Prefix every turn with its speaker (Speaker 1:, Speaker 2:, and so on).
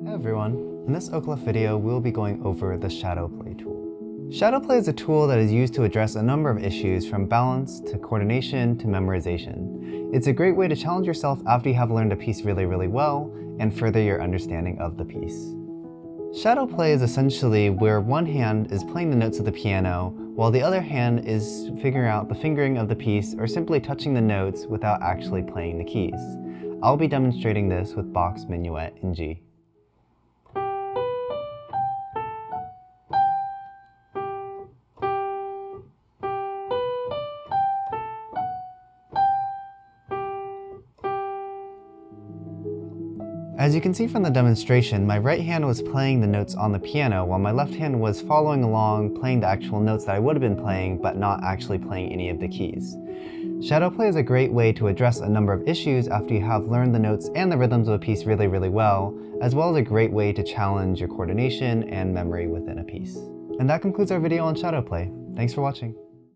Speaker 1: Hey everyone, in this Oclef video we'll be going over the Shadowplay tool. Shadowplay is a tool that is used to address a number of issues from balance to coordination to memorization. It's a great way to challenge yourself after you have learned a piece really well and further your understanding of the piece. Shadowplay is essentially where one hand is playing the notes of the piano while the other hand is figuring out the fingering of the piece or simply touching the notes without actually playing the keys. I'll be demonstrating this with Bach's Minuet in G. As you can see from the demonstration, my right hand was playing the notes on the piano while my left hand was following along, playing the actual notes that I would have been playing, but not actually playing any of the keys. Shadowplay is a great way to address a number of issues after you have learned the notes and the rhythms of a piece really well, as well as a great way to challenge your coordination and memory within a piece. And that concludes our video on Shadowplay. Thanks for watching.